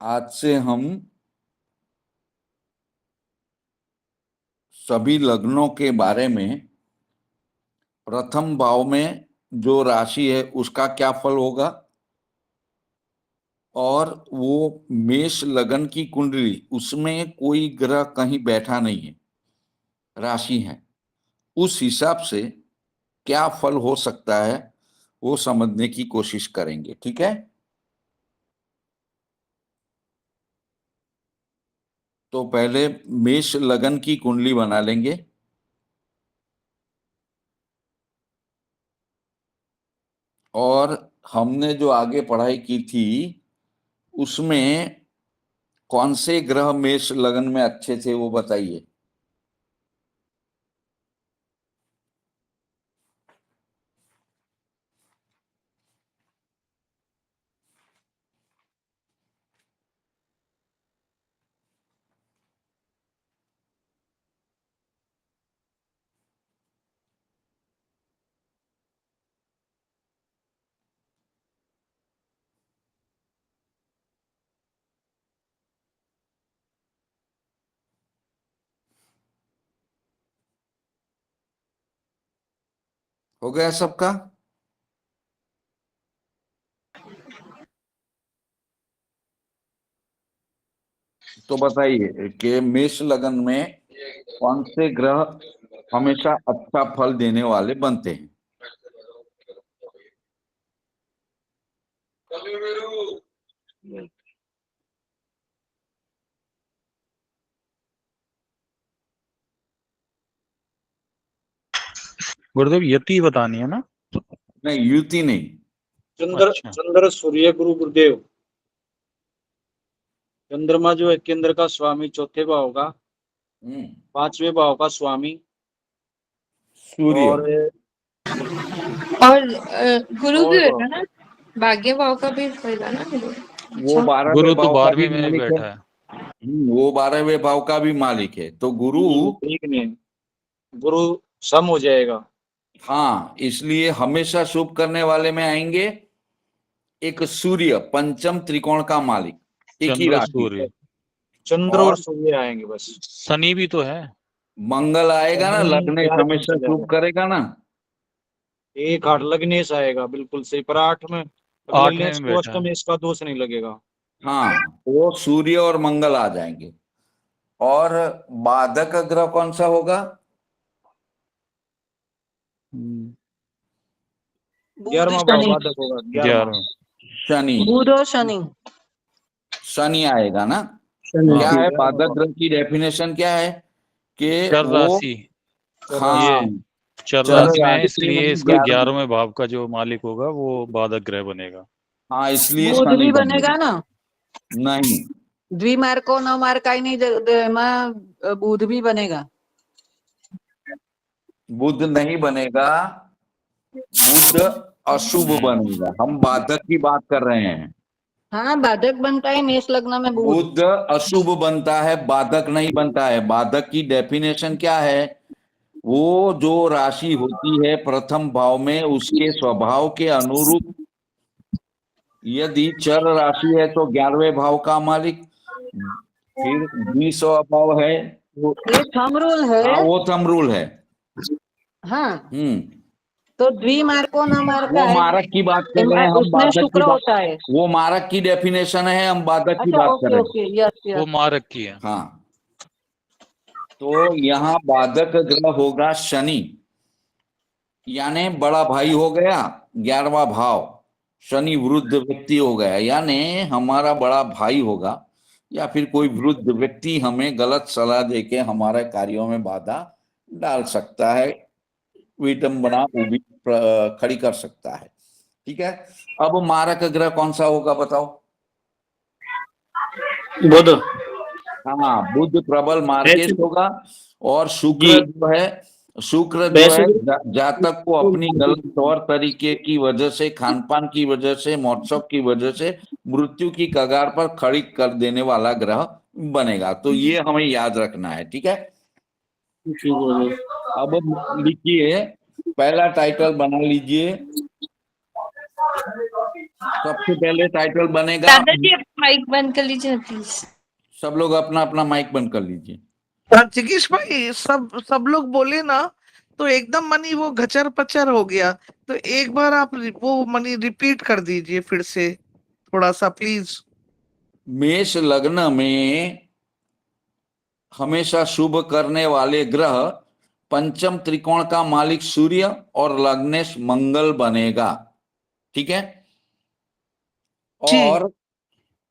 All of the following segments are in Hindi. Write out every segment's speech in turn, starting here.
आज से हम सभी लग्नों के बारे में प्रथम भाव में जो राशि है उसका क्या फल होगा और वो मेष लगन की कुंडली, उसमें कोई ग्रह कहीं बैठा नहीं है, राशि है, उस हिसाब से क्या फल हो सकता है वो समझने की कोशिश करेंगे। ठीक है, तो पहले मेष लगन की कुंडली बना लेंगे। और हमने जो आगे पढ़ाई की थी उसमें कौन से ग्रह मेष लगन में अच्छे थे वो बताइए। हो गया सबका? तो बताइए कि मेष लगन में कौन से ग्रह हमेशा अच्छा फल देने वाले बनते हैं। गुरुदेव यति बतानी है ना? नहीं, युति नहीं। चंद्र अच्छा। चंद्र सूर्य गुरु गुरुदेव। चंद्रमा जो है केंद्र का स्वामी चौथे भाव का, पांचवें भाव का स्वामी सूर्य और गुरु भी होगा ना, भाग्य भाव का भी होगा ना। वो 12वें गुरु तो भाव का भी 12वीं में मालिक है। बैठा है। वो 12वें भाव का भी मालिक है, तो गुरु ठीक नहीं, गुरु सम हो जाएगा। हाँ, इसलिए हमेशा शुभ करने वाले में आएंगे एक सूर्य, पंचम त्रिकोण का मालिक, एक ही चंद्र राशि। सूर्य, चंद्र और सूर्य आएंगे बस। शनि भी तो है। मंगल आएगा ना, लग्नेश हमेशा शुभ करेगा ना। एक आठ लग्नेश आएगा, बिल्कुल सही। पर 8 में 8वें लग्नेश में को बैठा है। अष्टमेश का दोष नहीं लगेगा। हाँ, वो सूर्य और मंगल आ जाएंगे। और बाधक ग्रह कौन सा होगा? 11वां भाव बाधक होगा। 11वें। शनि। बुध और शनि। शनि आएगा ना। शनि। क्या है 11वां बाधक भाव। ग्रह की डेफिनेशन? क्या है कि चर वो राशि, हाँ ये चर चर राशि में है, राशि इसलिए में इसका 11। 11वें भाव का जो मालिक होगा वो बाधक ग्रह बनेगा। हाँ, इसलिए बुध शनि भी बनेगा। बनेगा ना। नहीं, द्विमार्को न मार्काई नहीं में बुध भी बनेगा। बुध नहीं बनेगा, बुध अशुभ बनेगा। हम बाधक की बात कर रहे हैं। हाँ, बाधक बनता है मेष लग्न में बुध। बुध अशुभ बनता है, बाधक नहीं बनता है। बाधक की डेफिनेशन क्या है? वो जो राशि होती है प्रथम भाव में, उसके स्वभाव के अनुरूप, यदि चर राशि है तो 11वें भाव का मालिक, फिर 20वां भाव है ये थंब रूल है। हाँ, वो थंब रूल है। हाँ, हम्म तो द्विमार्को न मार्का वो है, मारक की बात कर रहे हैं, हम उसमें बाधक की शुक्र बात। होता है। वो मारक की डेफिनेशन है, हम बाधक की अच्छा, बात कर ओके रहे हैं। ओके, यस वो यस। मारक की है। हाँ, तो यहाँ बाधक ग्रह होगा शनि, यानी बड़ा भाई हो गया। 11वां भाव शनि वृद्ध व्यक्ति हो गया, यानी हमारा बड़ा भाई होगा, या फिर कोई वृद्ध व्यक्ति हमें गलत सलाह देके हमारे कार्यों में बाधा डाल सकता है, विडंबना भी खड़ी कर सकता है। ठीक है, अब मारक ग्रह कौन सा होगा बताओ? बुध। हाँ, बुध प्रबल मार्केश होगा। और जी। शुक्र जो वैसे है भी जातक को अपनी गलत तौर तरीके की वजह से, खान पान की वजह से, महोत्सव की वजह से मृत्यु की कगार पर खड़ी कर देने वाला ग्रह बनेगा। तो ये हमें याद रखना है। ठीक है, अब लिखिए, पहला टाइटल बना लीजिए। सबसे पहले टाइटल बनेगा दादाजी माइक बंद कर लीजिए प्लीज। सब लोग अपना अपना माइक बंद कर लीजिए। हाँ, चिकीश भाई, सब लोग बोले ना, तो एकदम मनी वो घचर पचर हो गया। तो एक बार आप वो मनी रिपीट कर दीजिए फिर से, थोड़ा सा प्लीज। मेष लग्न में हमेशा शुभ करने वाले ग्रह पंचम त्रिकोण का मालिक सूर्य और लग्नेश मंगल बनेगा। ठीक है। जी और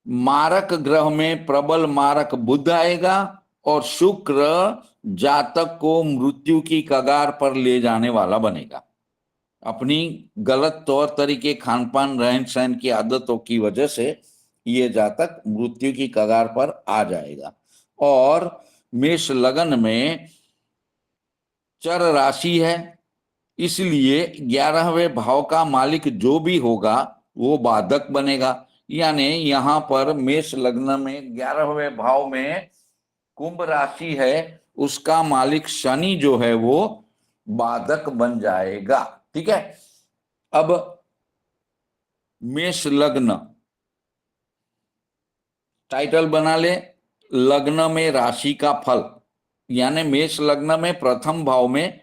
मारक ग्रह में प्रबल मारक बुध आएगा और शुक्र जातक को मृत्यु की कगार पर ले जाने वाला बनेगा। अपनी गलत तौर तरीके, खान पान, रहन सहन की आदतों की वजह से ये जातक मृत्यु की कगार पर आ जाएगा। और मेष लग्न में चर राशि है, इसलिए 11वें भाव का मालिक जो भी होगा वो बाधक बनेगा। यानी यहाँ पर मेष लग्न में 11वें भाव में कुंभ राशि है, उसका मालिक शनि जो है वो बाधक बन जाएगा। ठीक है। अब मेष लग्न टाइटल बना ले, लग्न में राशि का फल। यानी मेष लग्न में प्रथम भाव में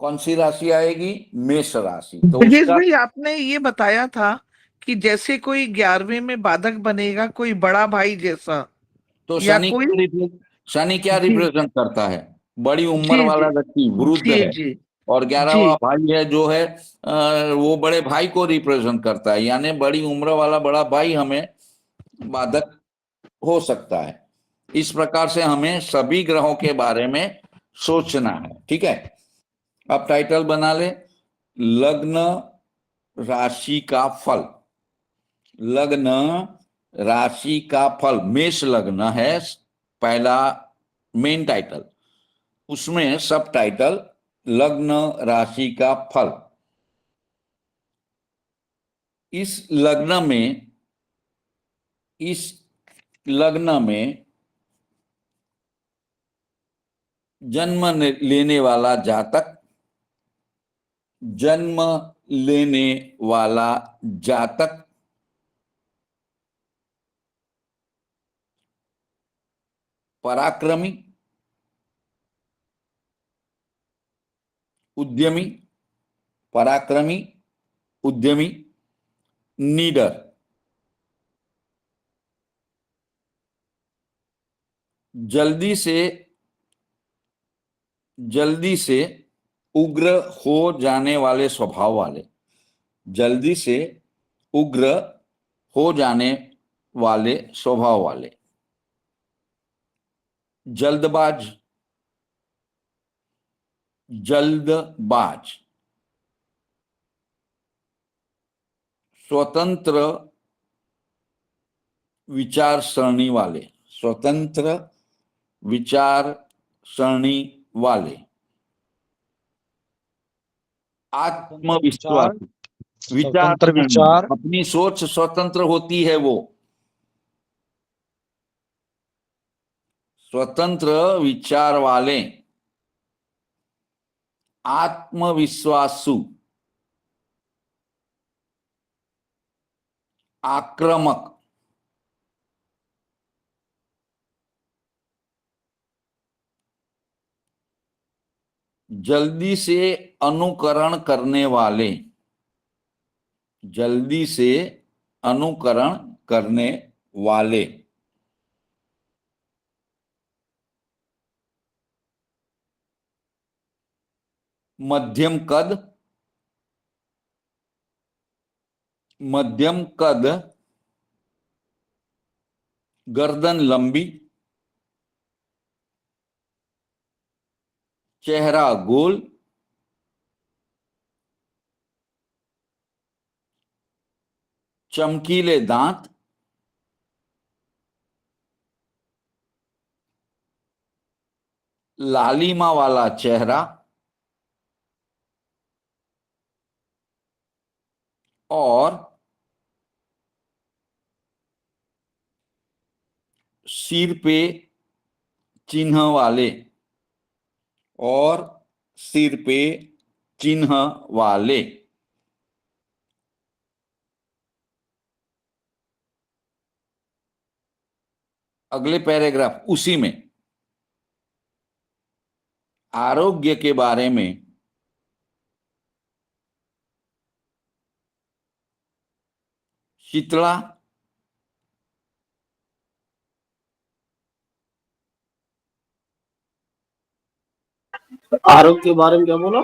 कौन सी राशि आएगी? मेष राशि। तो चिकीश उसका भाई, आपने ये बताया था कि जैसे कोई 11वें में बाधक बनेगा, कोई बड़ा भाई जैसा, तो या कोई। शनि क्या जी रिप्रेजेंट करता है? बड़ी उम्र जी वाला जी व्यक्ति, वृद्ध जी है। जी और जी 11वां भाई है जो है वो बड़े भाई को रिप्रेजेंट करता है। यानी बड़ी उम्र वाला बड़ा भाई हमें बाधक हो सकता है। इस प्रकार से हमें सभी ग्रहों के बारे में सोचना है। ठीक है। अब टाइटल बना ले, लग्न राशि का फल। लग्न राशि का फल, मेष लग्न है पहला मेन टाइटल, उसमें सब टाइटल लग्न राशि का फल। इस लग्न में जन्म लेने वाला जातक, जन्म लेने वाला जातक पराक्रमी, उद्यमी, पराक्रमी, उद्यमी, नीडर, जल्दी से उग्र हो जाने वाले स्वभाव वाले, जल्दी से उग्र हो जाने वाले स्वभाव वाले, जल्दबाज, स्वतंत्र विचार सरणी वाले, स्वतंत्र विचार सरणी वाले, आत्मविश्वास, विचार स्वतंत्र सरणी, विचार, अपनी सोच स्वतंत्र होती है वो, स्वतंत्र विचार वाले, आत्मविश्वासु, आक्रामक, जल्दी से अनुकरण करने वाले, जल्दी से अनुकरण करने वाले, मध्यम कद, गर्दन लंबी, चेहरा गोल, चमकीले दांत, लालिमा वाला चेहरा और सिर पे चिन्ह वाले, और सिर पे चिन्ह वाले, अगले पैराग्राफ उसी में आरोग्य के बारे में शीतला आरोग्य के बारे में क्या बोला?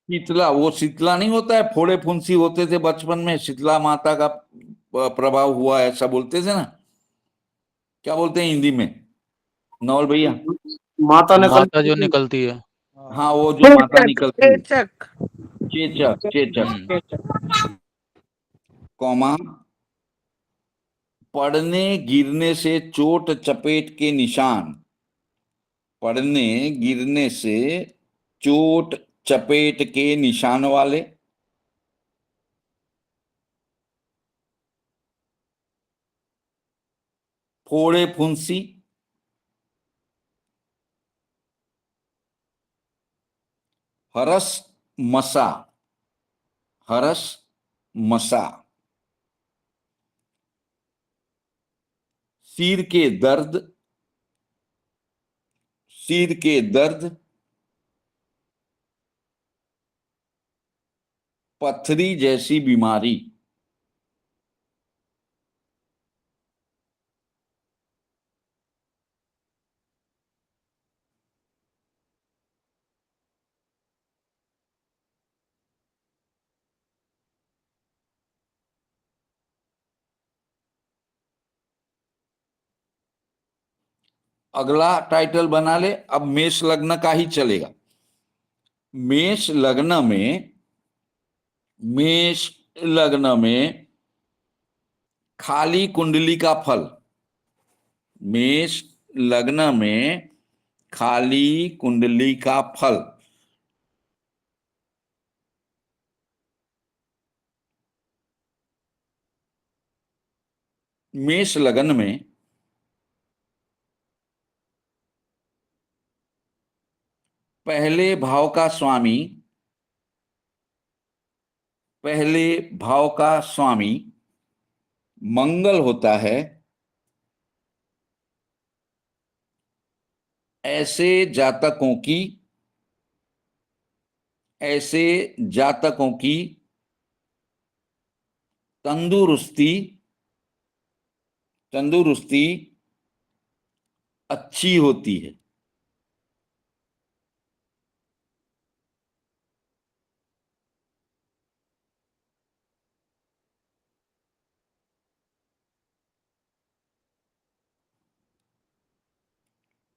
शीतला, वो शीतला नहीं होता है, फोड़े फुंसी होते थे बचपन में, शीतला माता का प्रभाव हुआ ऐसा बोलते थे ना, क्या बोलते हैं हिंदी में नवल भैया? माता ने कल माता जो निकलती है। हाँ, वो जो माता निकलती है, चेचक। चेचक, चेचक, कौमा, पड़ने गिरने से चोट चपेट के निशान, पड़ने गिरने से चोट चपेट के निशान वाले, फोड़े फुंसी, हरस मसा, हरस मसा, सिर के दर्द, सिर के दर्द, पथरी जैसी बीमारी, अगला टाइटल बना ले। अब मेष लग्न का ही चलेगा। मेष लग्न में, मेष लग्न में खाली कुंडली का फल, मेष लग्न में खाली कुंडली का फल, मेष लग्न में पहले भाव का स्वामी, पहले भाव का स्वामी मंगल होता है। ऐसे जातकों की, ऐसे जातकों की तंदुरुस्ती, तंदुरुस्ती अच्छी होती है।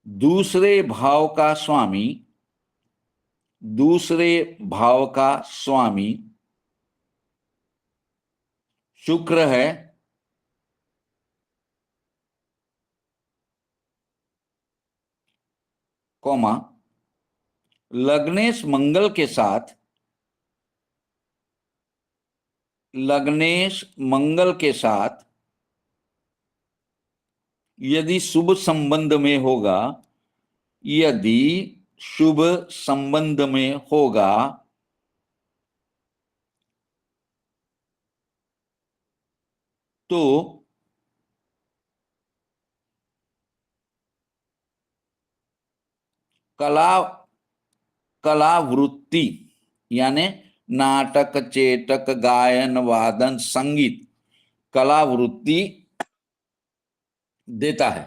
दूसरे भाव का स्वामी, दूसरे भाव का स्वामी शुक्र है। कौमा, लग्नेश मंगल के साथ, लग्नेश मंगल के साथ यदि शुभ संबंध में होगा, यदि शुभ संबंध में होगा तो कला, कला वृत्ति यानी नाटक, चेटक, गायन, वादन, संगीत, कला वृत्ति देता है।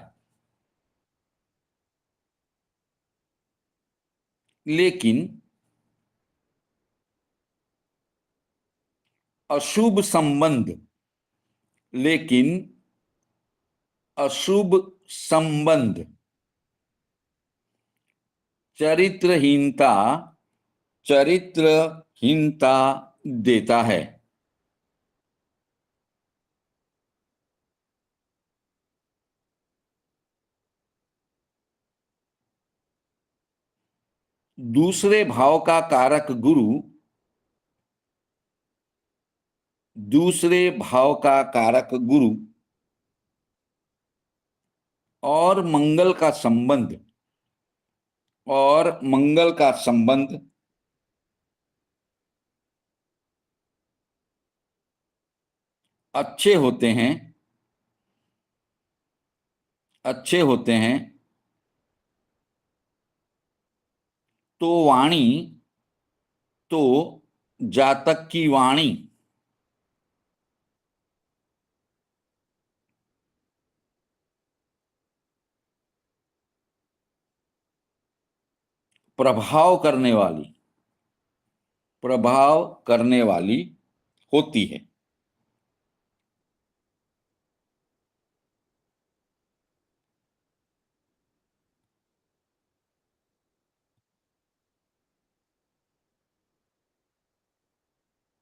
लेकिन अशुभ संबंध, लेकिन अशुभ संबंध चरित्रहीनता, चरित्रहीनता देता है। दूसरे भाव का कारक गुरु, दूसरे भाव का कारक गुरु और मंगल का संबंध, और मंगल का संबंध अच्छे होते हैं। अच्छे होते हैं तो वाणी, तो जातक की वाणी प्रभाव करने वाली, प्रभाव करने वाली होती है।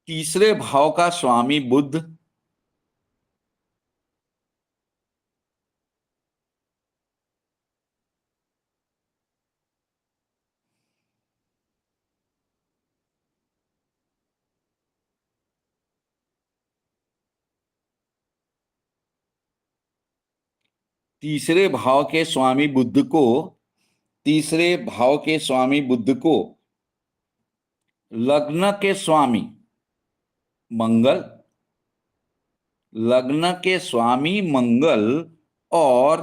तीसरे भाव का स्वामी बुध, तीसरे भाव के स्वामी बुध को, तीसरे भाव के स्वामी बुध को लग्न के स्वामी मंगल, लग्न के स्वामी मंगल और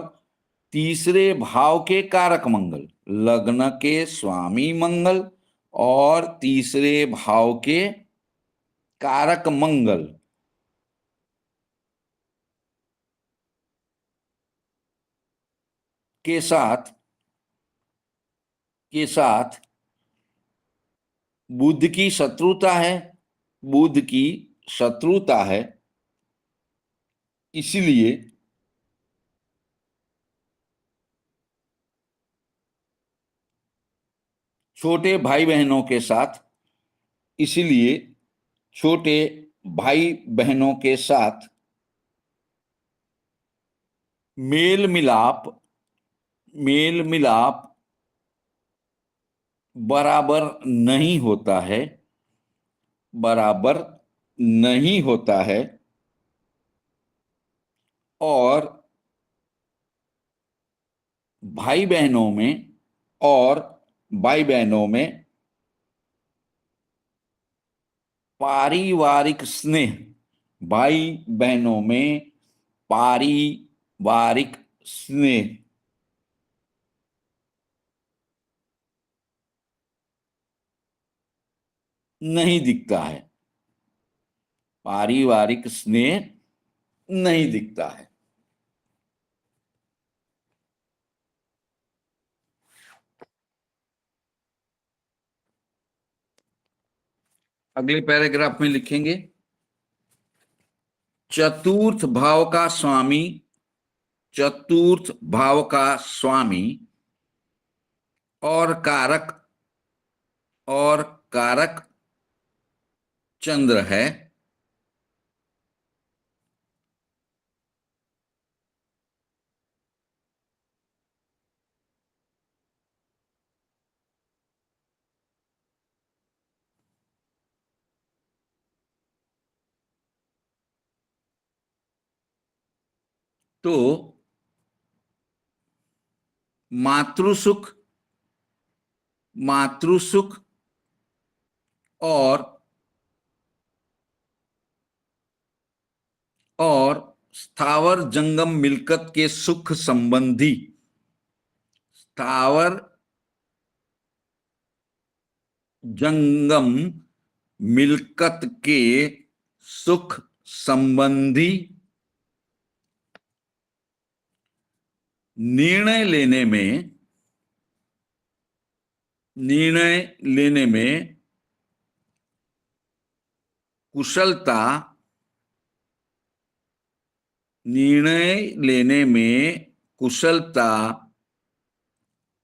तीसरे भाव के कारक मंगल, लग्न के स्वामी मंगल और तीसरे भाव के कारक मंगल के साथ बुध की शत्रुता है, बुध की शत्रुता है, इसलिए छोटे भाई बहनों के साथ, इसलिए छोटे भाई बहनों के साथ मेल मिलाप, मेल मिलाप बराबर नहीं होता है, बराबर नहीं होता है और भाई बहनों में, और भाई बहनों में पारिवारिक स्नेह, भाई बहनों में पारिवारिक स्नेह नहीं दिखता है, पारिवारिक स्नेह नहीं दिखता है। अगले पैराग्राफ में लिखेंगे, चतुर्थ भाव का स्वामी, चतुर्थ भाव का स्वामी और कारक, और कारक चंद्र है, तो मातृसुख, मातृसुख और स्थावर जंगम मिलकत के सुख संबंधी, स्थावर जंगम मिलकत के सुख संबंधी निर्णय लेने में, निर्णय लेने में कुशलता, निर्णय लेने में कुशलता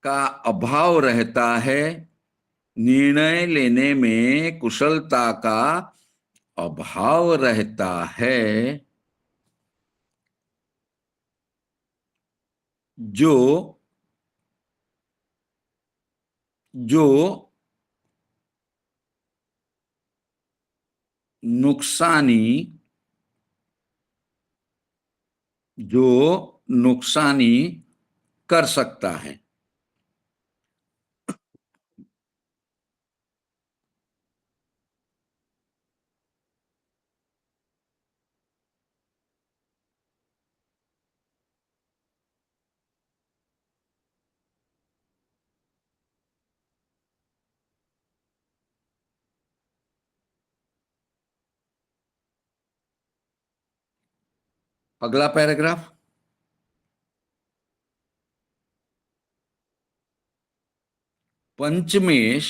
का अभाव रहता है, निर्णय लेने में कुशलता का अभाव रहता है, जो जो नुकसानी, जो नुकसानी कर सकता है। अगला पैराग्राफ। पंचमेश,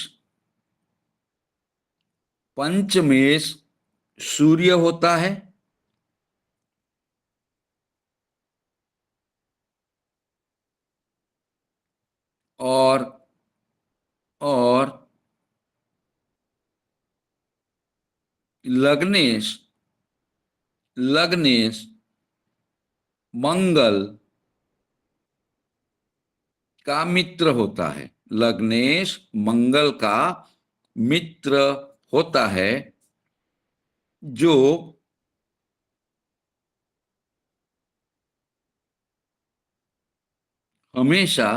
पंचमेश सूर्य होता है, और लग्नेश, लग्नेश मंगल का मित्र होता है। लग्नेश मंगल का मित्र होता है, जो हमेशा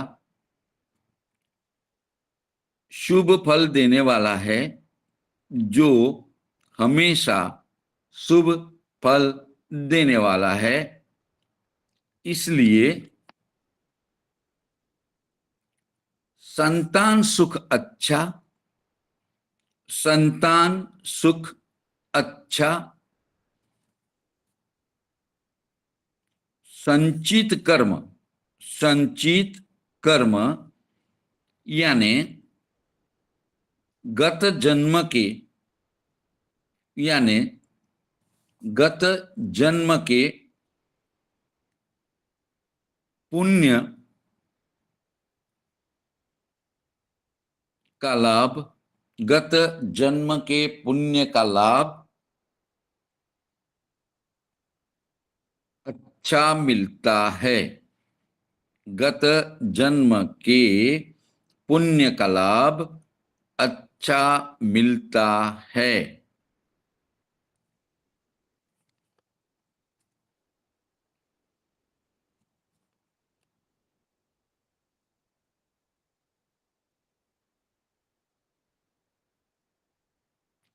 शुभ फल देने वाला है, जो हमेशा शुभ फल देने वाला है। इसलिए संतान सुख अच्छा, संतान सुख अच्छा, संचित कर्म, संचित कर्म यानी गत जन्म के, यानी गत जन्म के पुण्य का लाभ, गत जन्म के पुण्य का लाभ अच्छा मिलता है। गत जन्म के पुण्य का लाभ अच्छा मिलता है।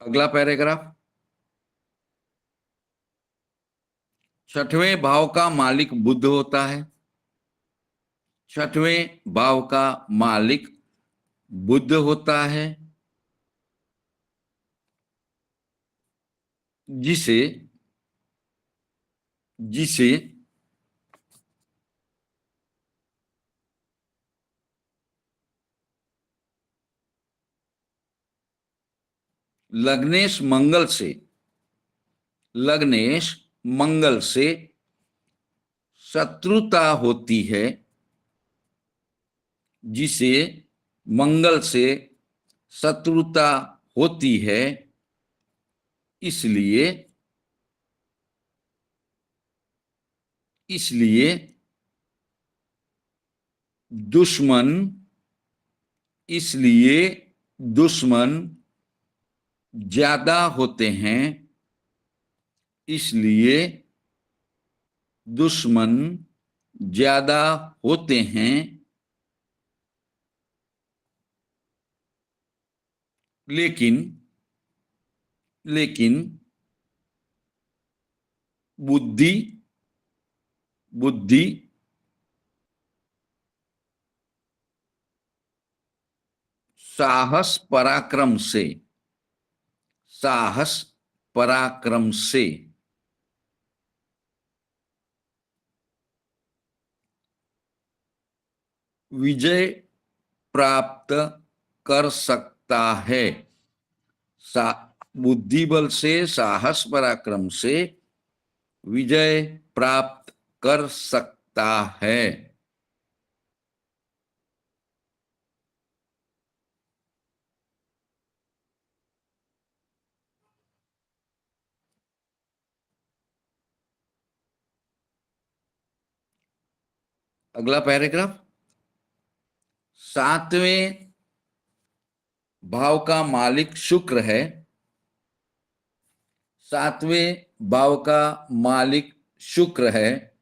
अगला पैराग्राफ। छठवें भाव का मालिक बुध होता है। छठवें भाव का मालिक बुध होता है, जिसे जिसे लग्नेश मंगल से, लग्नेश मंगल से शत्रुता होती है, जिसे मंगल से शत्रुता होती है। इसलिए इसलिए दुश्मन, इसलिए दुश्मन ज्यादा होते हैं। इसलिए दुश्मन ज्यादा होते हैं। लेकिन लेकिन बुद्धि बुद्धि साहस पराक्रम से, साहस पराक्रम से विजय प्राप्त कर सकता है। बुद्धि बल से, साहस पराक्रम से विजय प्राप्त कर सकता है। अगला पैराग्राफ। सातवें भाव का मालिक शुक्र है। सातवें भाव का मालिक शुक्र है,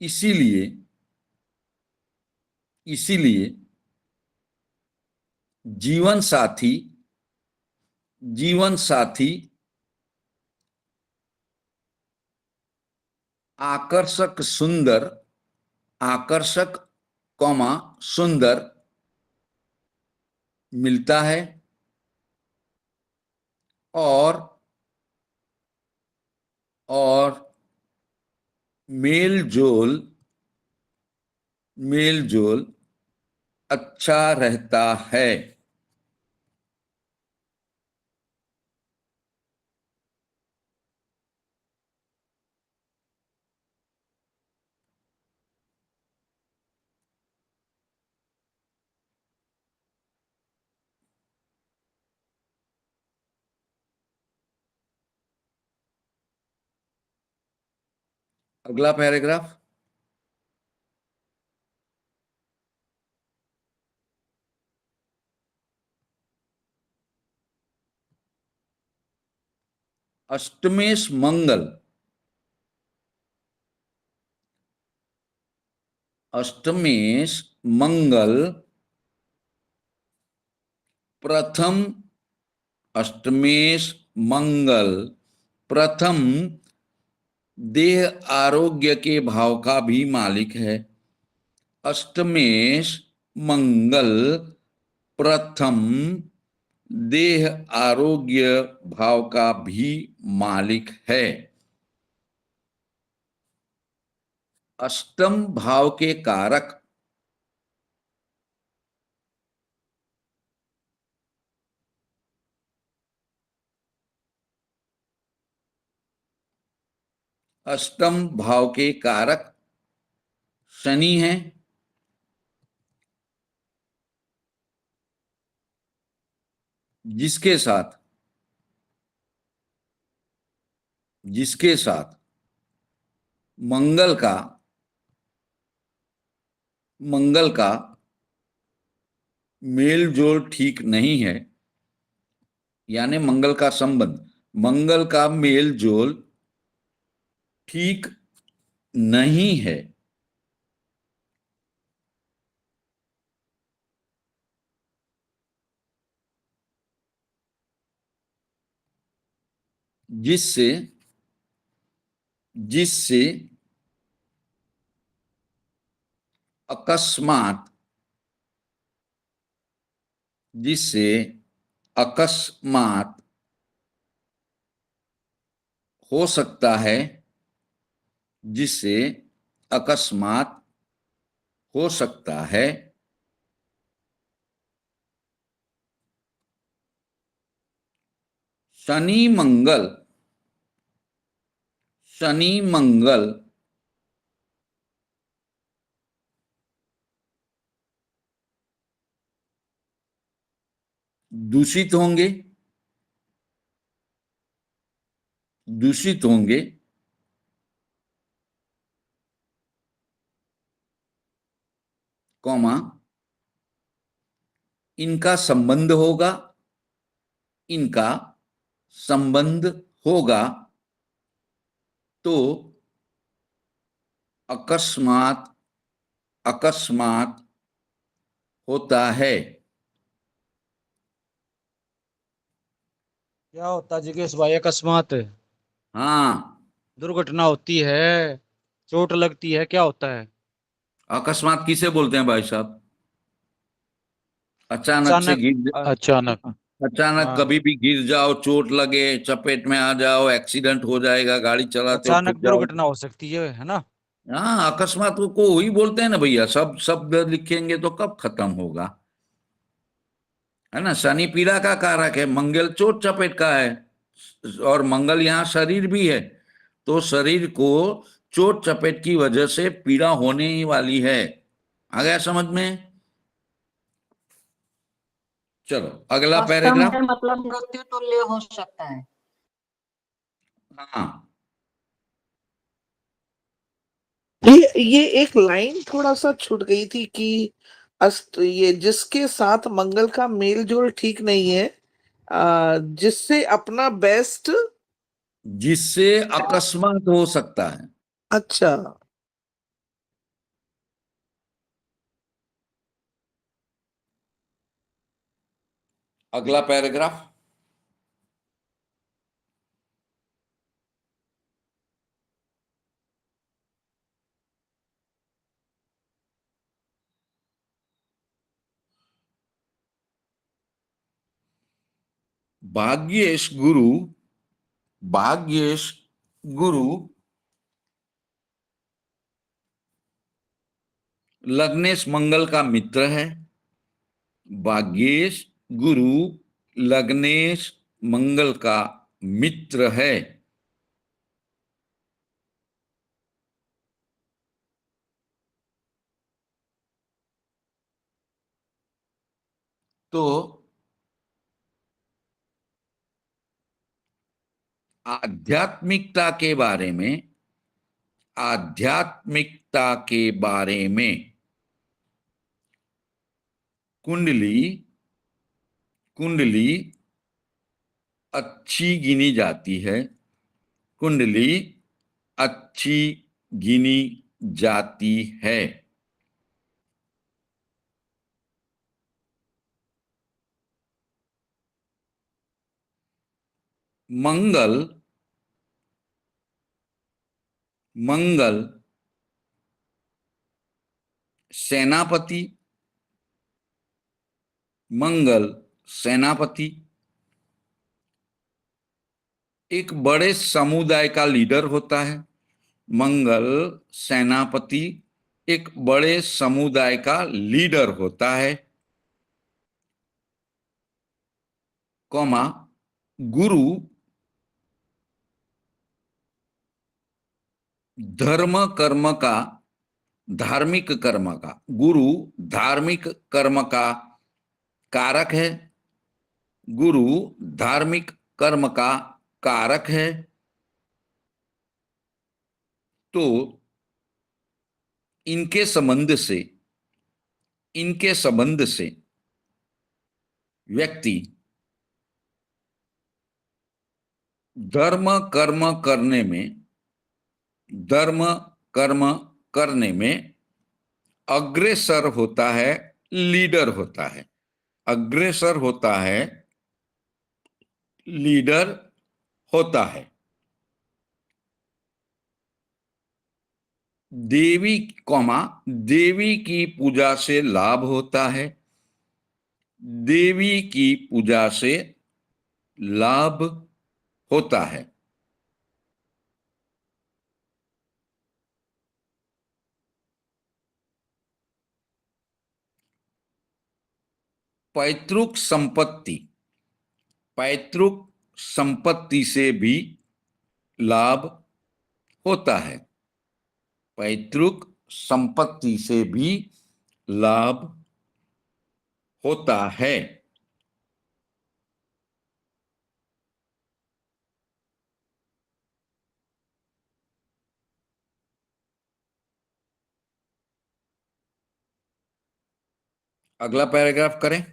इसीलिए इसीलिए जीवन साथी, जीवन साथी आकर्षक सुंदर, आकर्षक कौमा सुंदर मिलता है, और और मेल जोल अच्छा रहता है। अगला पैराग्राफ। अष्टमेश मंगल, अष्टमेश मंगल प्रथम, अष्टमेश मंगल प्रथम देह आरोग्य के भाव का भी मालिक है। अष्टमेश मंगल प्रथम देह आरोग्य भाव का भी मालिक है। अष्टम भाव के कारक अष्टम भाव के कारक शनि है, जिसके साथ मंगल का मेल जोल ठीक नहीं है, यानी मंगल का संबंध, मंगल का मेल जोल ठीक नहीं है, जिससे अकस्मात हो सकता है, जिससे अकस्मात हो सकता है शनि मंगल दूषित होंगे, कॉमा इनका संबंध होगा तो अकस्मात होता है। क्या होता है जिज्ञेस भाई? अकस्मात हाँ, दुर्घटना होती है, चोट लगती है, क्या होता है? अकस्मात किसे बोलते हैं भाई साहब? अचानक से अचानक। अचानक। अचानक हाँ, कभी भी गिर जाओ, चोट लगे, चपेट में आ जाओ, एक्सीडेंट हो जाएगा, गाड़ी चलाते हो अचानक ठुक जाओ। दुर्घटना हो सकती है ना? हाँ, अकस्मात को वही बोलते हैं ना भैया। सब शब्द लिखेंगे तो कब खत्म होगा, है ना। शनि पीड़ा का कारक है, मंगल चोट चपेट का है, और मंगल यहाँ शरीर भी है, तो शरीर को चोट चपेट की वजह से पीड़ा होने ही वाली है। आ गया समझ में? चलो अगला अष्टम पैराग्राफ। है मतलब मृत्यु तुल्य हो सकता है। हाँ, ये एक लाइन थोड़ा सा छूट गई थी कि अस्त ये जिसके साथ मंगल का मेल जोल ठीक नहीं है, जिससे अपना बेस्ट। जिससे अकस्मात हो सकता है। अच्छा। अगला पैराग्राफ। भाग्येश गुरु भाग्येश गुरु लग्नेश मंगल का मित्र है। भाग्येश गुरु लग्नेश मंगल का मित्र है। तो आध्यात्मिकता के बारे में, आध्यात्मिकता के बारे में कुंडली, कुंडली अच्छी गिनी जाती है। कुंडली अच्छी गिनी जाती है। मंगल, मंगल सेनापति, मंगल सेनापति एक बड़े समुदाय का लीडर होता है। मंगल सेनापति एक बड़े समुदाय का लीडर होता है। कॉमा गुरु धर्म कर्म का, धार्मिक कर्म का, गुरु धार्मिक कर्म का कारक है। गुरु धार्मिक कर्म का कारक है। तो इनके संबंध से, इनके संबंध से व्यक्ति धर्म कर्म करने में, धर्म कर्म करने में अग्रसर होता है, लीडर होता है। अग्रसर होता है, लीडर होता है। देवी कौमा देवी की पूजा से लाभ होता है। देवी की पूजा से लाभ होता है। पैतृक संपत्ति, पैतृक संपत्ति से भी लाभ होता है। पैतृक संपत्ति से भी लाभ होता है। अगला पैराग्राफ करें।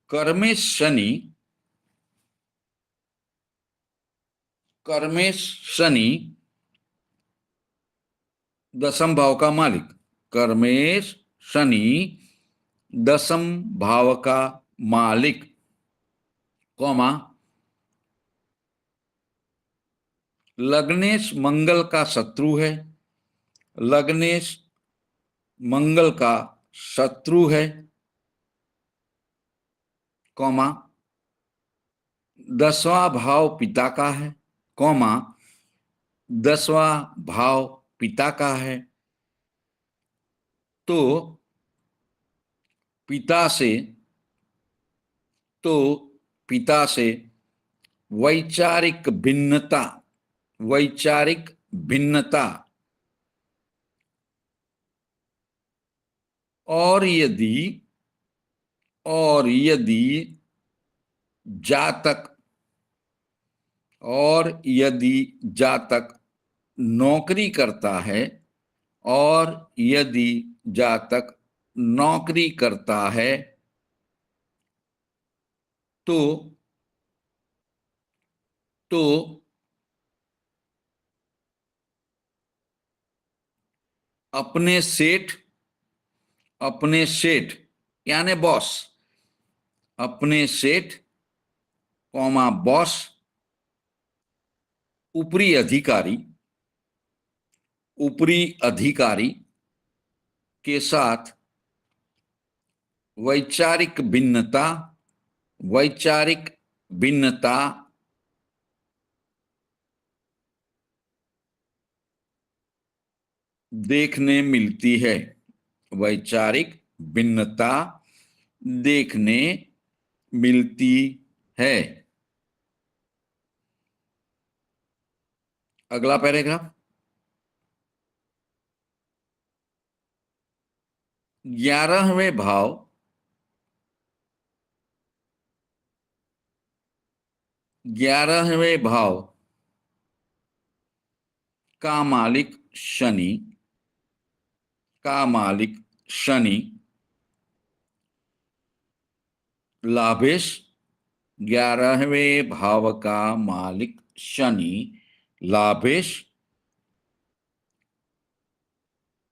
कर्मेश शनि, कर्मेश शनि दसम भाव का मालिक। कर्मेश शनि दसम भाव का मालिक, कौमा लग्नेश मंगल का शत्रु है। लग्नेश मंगल का शत्रु है, कौमा दसवां भाव पिता का है, कौमा दसवां भाव पिता का है। तो पिता से, तो पिता से वैचारिक भिन्नता, वैचारिक भिन्नता, और यदि जातक, और यदि जातक नौकरी करता है, और यदि जातक नौकरी करता है, तो अपने सेठ, अपने सेठ यानी बॉस, अपने सेठ कौमा बॉस, ऊपरी अधिकारी, ऊपरी अधिकारी के साथ वैचारिक भिन्नता, वैचारिक भिन्नता देखने मिलती है। वैचारिक भिन्नता देखने मिलती है। अगला पैराग्राफ, 11वें भाव, 11वें भाव का मालिक शनि, का मालिक शनि लाभेश, 11वें भाव का मालिक शनि लाभेश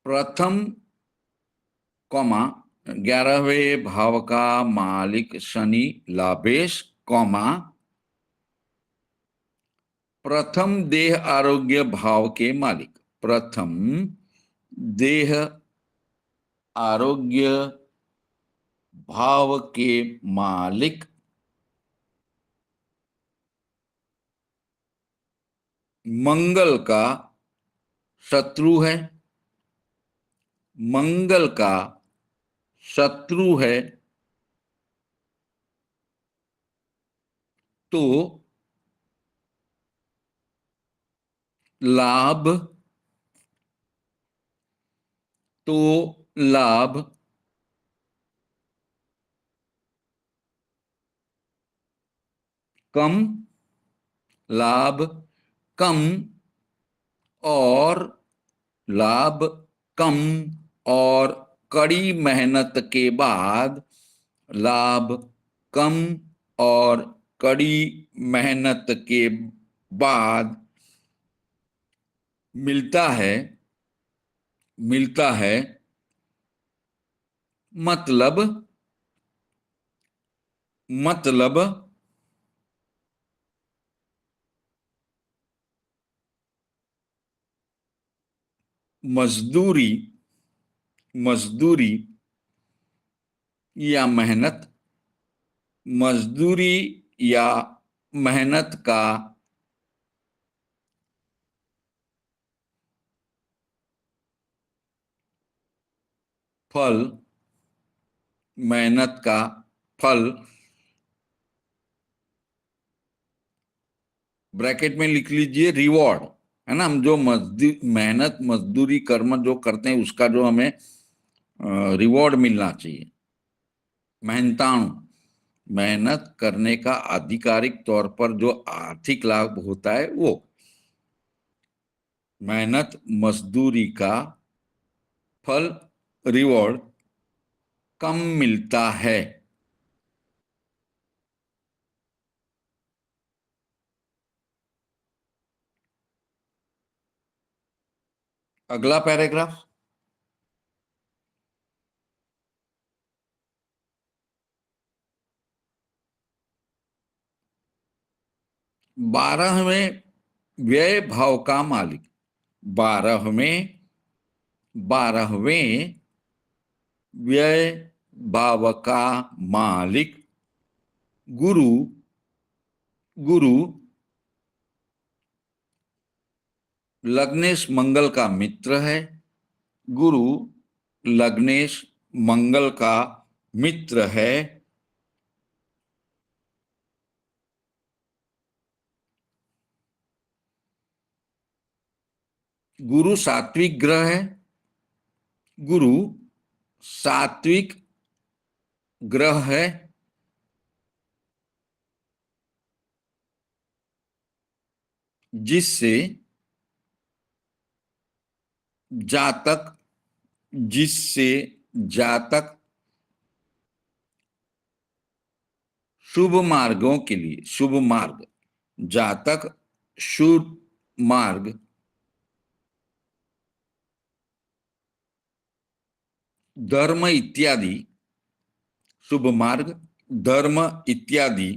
प्रथम कॉमा, 11वें भाव का मालिक शनि लाभेश कॉमा प्रथम देह आरोग्य भाव के मालिक, प्रथम देह आरोग्य भाव के मालिक मंगल का शत्रु है, मंगल का शत्रु है, तो लाभ, तो लाभ कम, लाभ कम और लाभ कम और कड़ी मेहनत के बाद, लाभ कम और कड़ी मेहनत के बाद मिलता है, मिलता है। मतलब, मतलब मजदूरी, मजदूरी या मेहनत, मजदूरी या मेहनत का फल, मेहनत का फल, ब्रैकेट में लिख लीजिए रिवॉर्ड, है ना। हम जो मेहनत मजदूरी कर्म जो करते हैं उसका जो हमें रिवॉर्ड मिलना चाहिए। मेहनताणु, मेहनत करने का आधिकारिक तौर पर जो आर्थिक लाभ होता है वो मेहनत मजदूरी का फल, रिवॉर्ड कम मिलता है। अगला पैराग्राफ, 12वें व्यय भाव का मालिक, 12वें, 12वें व्यय भाव का मालिक गुरु, गुरु लग्नेश मंगल का मित्र है, गुरु लग्नेश मंगल का मित्र है। गुरु सात्विक ग्रह है, गुरु सात्विक ग्रह है, जिससे जातक, जिससे जातक शुभ मार्गों के लिए, शुभ मार्ग, जातक शुभ मार्ग, धर्म इत्यादि, शुभ मार्ग, धर्म इत्यादि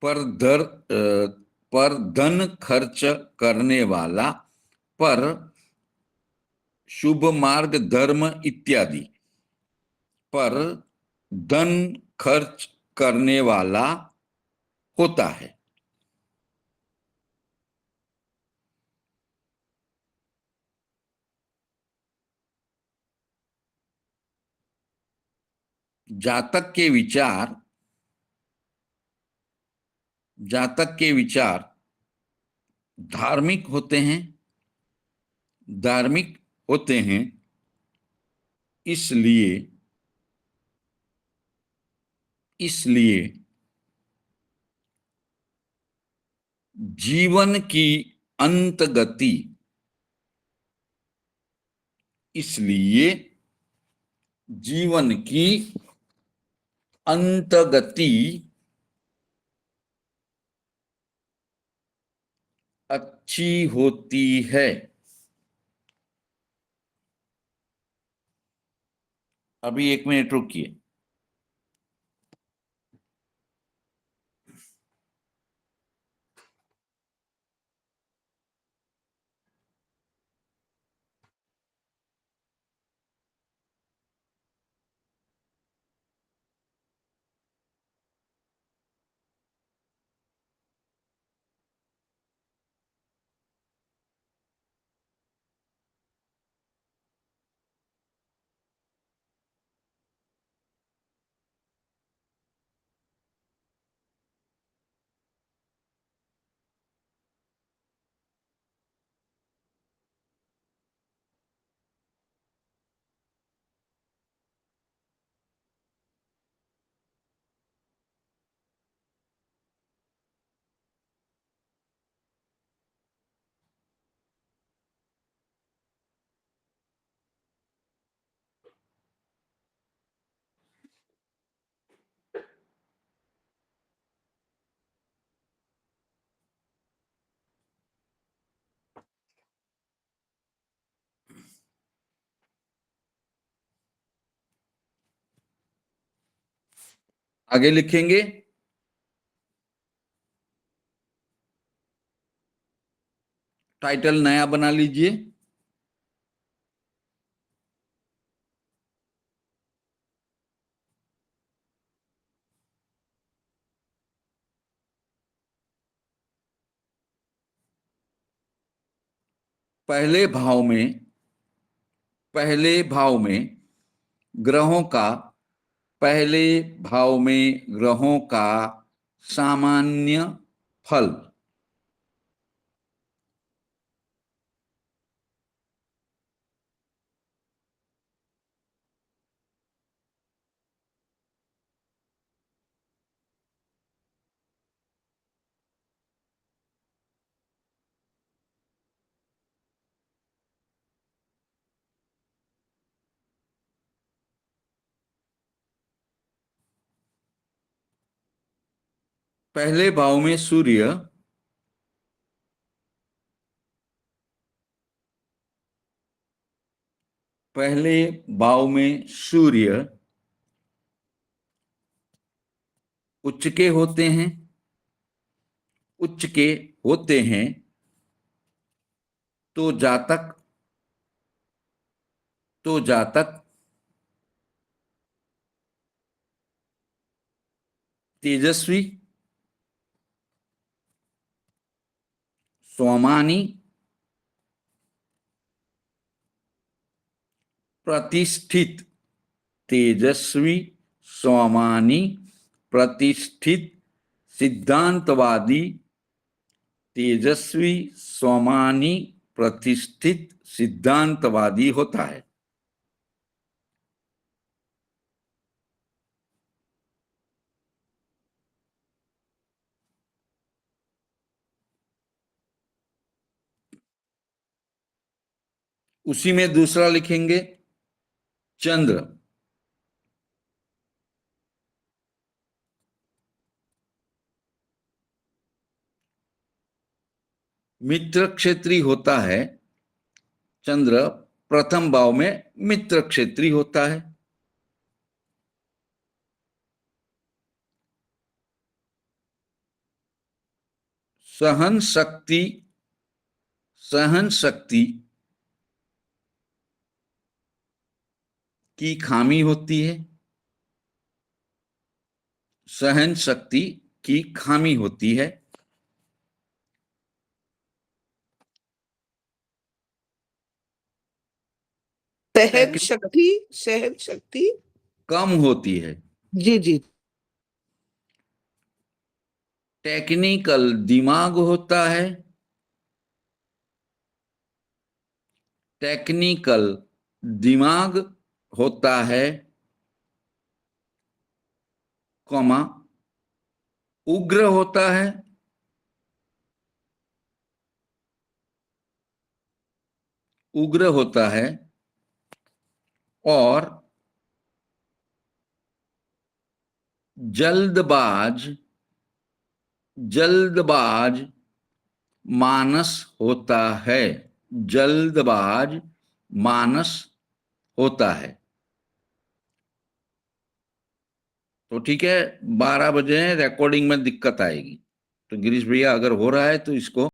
पर धन खर्च करने वाला, पर शुभ मार्ग, धर्म इत्यादि पर धन खर्च करने वाला होता है। जातक के विचार धार्मिक होते हैं, इसलिए जीवन की अंत गति अच्छी होती है। अभी 1 मिनट रुकिए। आगे लिखेंगे, टाइटल नया बना लीजिए। पहले भाव में ग्रहों का सामान्य फल। पहले भाव में सूर्य उच्च के होते हैं तो जातक तेजस्वी, स्वामानी, प्रतिष्ठित, सिद्धांतवादी, होता है। उसी में दूसरा लिखेंगे, चंद्र मित्र क्षेत्री होता है। चंद्र प्रथम भाव में मित्र क्षेत्री होता है। सहन शक्ति की खामी होती है, सहन शक्ति की खामी होती है, सहन शक्ति कम होती है, जी जी टेक्निकल दिमाग होता है, टेक्निकल दिमाग होता है, कॉमा उग्र होता है, उग्र होता है और जल्दबाज जल्दबाज मानस होता है, जल्दबाज मानस होता है। तो ठीक है, 12 बजे रिकॉर्डिंग में दिक्कत आएगी, तो गिरीश भैया अगर हो रहा है तो इसको